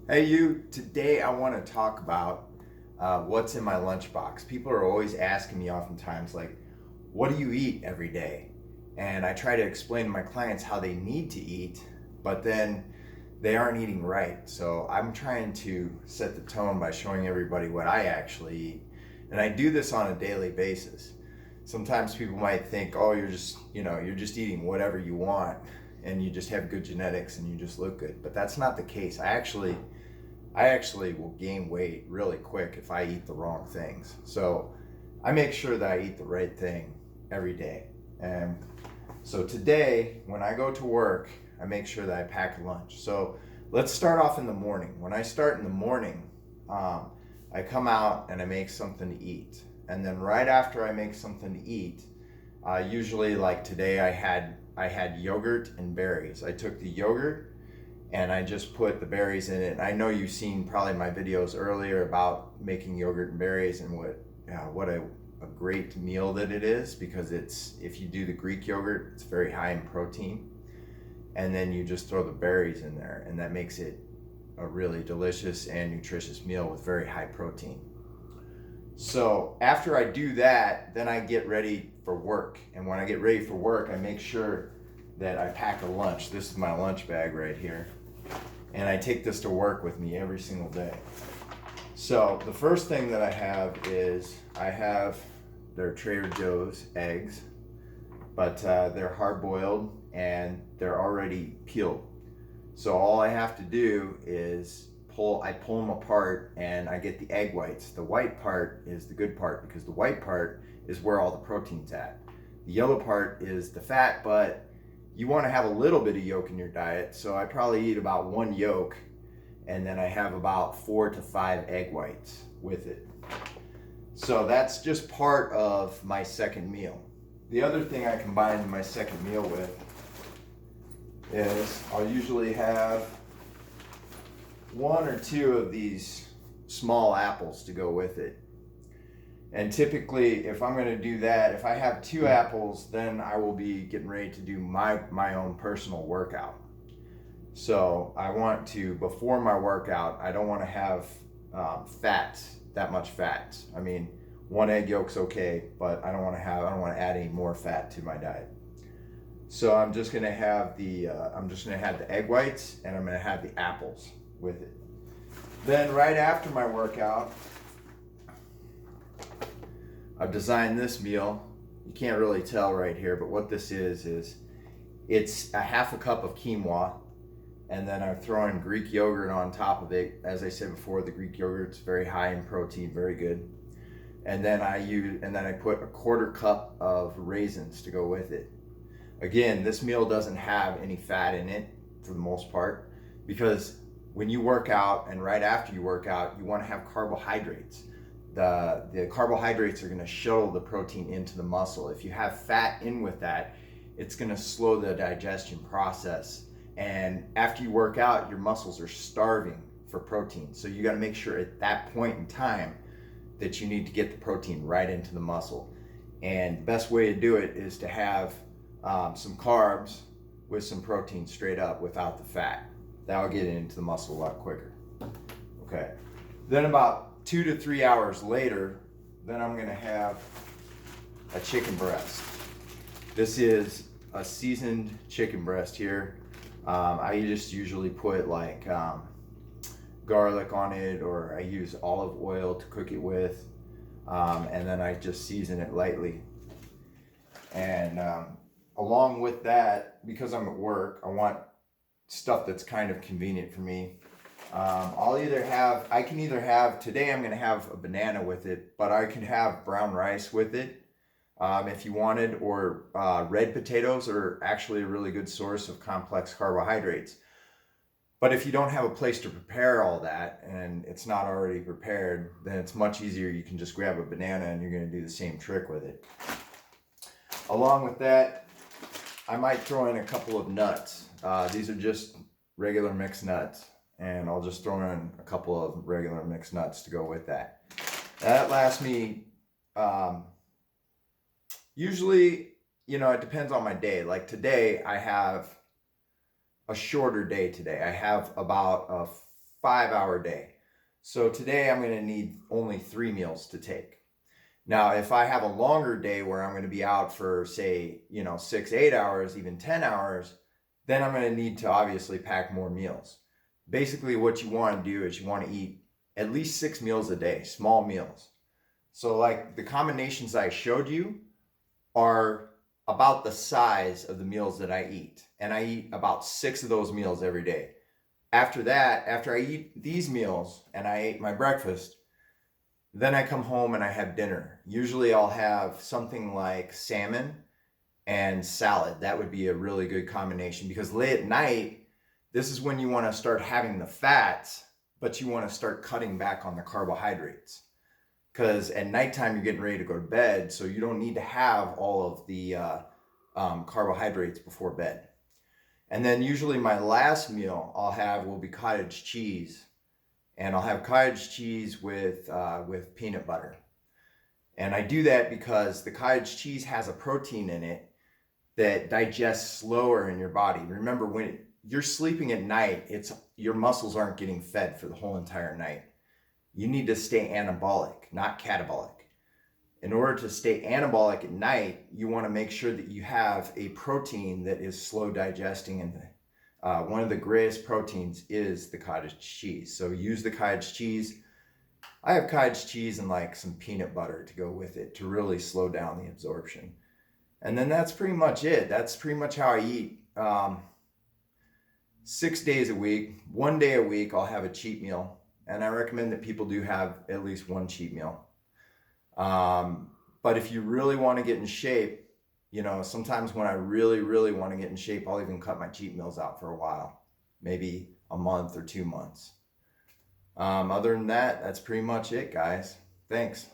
Hey, you. Today I want to talk about what's in my lunchbox. People are always asking me oftentimes, like, what do you eat every day? And I try to explain to my clients how they need to eat, but then they aren't eating right. So I'm trying to set the tone by showing everybody what I actually eat. And I do this on a daily basis. Sometimes people might think, oh, you're just eating whatever you want and you just have good genetics and you just look good. But that's not the case. I actually will gain weight really quick if I eat the wrong things. So I make sure that I eat the right thing every day. And so today, when I go to work, I make sure that I pack a lunch. So let's start off in the morning. When I start in the morning, I come out and I make something to eat. And then right after I make something to eat, usually like today I had yogurt and berries. I took the yogurt and I just put the berries in it. I know you've seen probably my videos earlier about making yogurt and berries and what a great meal that it is, because it's, if you do the Greek yogurt, it's very high in protein, and then you just throw the berries in there, and that makes it a really delicious and nutritious meal with very high protein. So after I do that, then I get ready for work, and when I get ready for work, I make sure that I pack a lunch. This is my lunch bag right here, and I take this to work with me every single day. So the first thing that I have is I have their Trader Joe's eggs, but they're hard boiled and they're already peeled. So all I have to do is I pull them apart and I get the egg whites. The white part is the good part because the white part is where all the protein's at. The yellow part is the fat, but you want to have a little bit of yolk in your diet. So I probably eat about one yolk, and then I have about 4 to 5 egg whites with it. So that's just part of my second meal. The other thing I combine my second meal with is I'll usually have one or two of these small apples to go with it. And typically, if I'm going to do that, if I have 2 apples, then I will be getting ready to do my own personal workout. So I want to, before my workout, I don't want to have that much fat. I mean, one egg yolk's okay, but I don't want to add any more fat to my diet. So I'm just gonna have the egg whites, and I'm gonna have the apples with it. Then right after my workout, I've designed this meal. You can't really tell right here, but what this is it's a half a cup of quinoa, and then I'm throwing Greek yogurt on top of it. As I said before, the Greek yogurt's very high in protein, very good. And then I put a quarter cup of raisins to go with it. Again, this meal doesn't have any fat in it for the most part, because when you work out and right after you work out, you want to have carbohydrates. The carbohydrates are going to shuttle the protein into the muscle. If you have fat in with that, it's going to slow the digestion process. And after you work out, your muscles are starving for protein. So you got to make sure at that point in time that you need to get the protein right into the muscle. And the best way to do it is to have some carbs with some protein straight up without the fat. That'll get it into the muscle a lot quicker. Okay. Then about 2 to 3 hours later, then I'm gonna have a chicken breast. This is a seasoned chicken breast here. I just usually put like garlic on it, or I use olive oil to cook it with, and then I just season it lightly. And along with that, because I'm at work, I want stuff that's kind of convenient for me. I can either have, today I'm going to have a banana with it, but I can have brown rice with it if you wanted, or red potatoes are actually a really good source of complex carbohydrates. But if you don't have a place to prepare all that and it's not already prepared, then it's much easier. You can just grab a banana and you're going to do the same trick with it. Along with that, I might throw in a couple of nuts. These are just regular mixed nuts, and I'll just throw in a couple of regular mixed nuts to go with that. That lasts me usually, it depends on my day. Like today, I have a shorter day today. I have about a 5-hour day. So today I'm going to need only 3 meals to take. Now, if I have a longer day where I'm going to be out for, say, 6, 8 hours, even 10 hours, then I'm going to need to obviously pack more meals. Basically, what you want to do is you want to eat at least 6 meals a day, small meals. So like the combinations I showed you are about the size of the meals that I eat. And I eat about 6 of those meals every day. After that, after I eat these meals and I ate my breakfast, then I come home and I have dinner. Usually I'll have something like salmon and salad. That would be a really good combination, because late at night, this is when you want to start having the fats, but you want to start cutting back on the carbohydrates. Because at nighttime, you're getting ready to go to bed, so you don't need to have all of the carbohydrates before bed. And then usually my last meal I'll have will be cottage cheese. And I'll have cottage cheese with peanut butter. And I do that because the cottage cheese has a protein in it that digests slower in your body. Remember, when you're sleeping at night, your muscles aren't getting fed for the whole entire night. You need to stay anabolic, not catabolic. In order to stay anabolic at night, you want to make sure that you have a protein that is slow digesting, and one of the greatest proteins is the cottage cheese. So use the cottage cheese. I have cottage cheese and like some peanut butter to go with it to really slow down the absorption. And then that's pretty much it. That's pretty much how I eat. 6 days a week, 1 day a week, I'll have a cheat meal. And I recommend that people do have at least one cheat meal. But if you really want to get in shape, sometimes when I really, really want to get in shape, I'll even cut my cheat meals out for a while, maybe a month or 2 months. Other than that, that's pretty much it, guys. Thanks.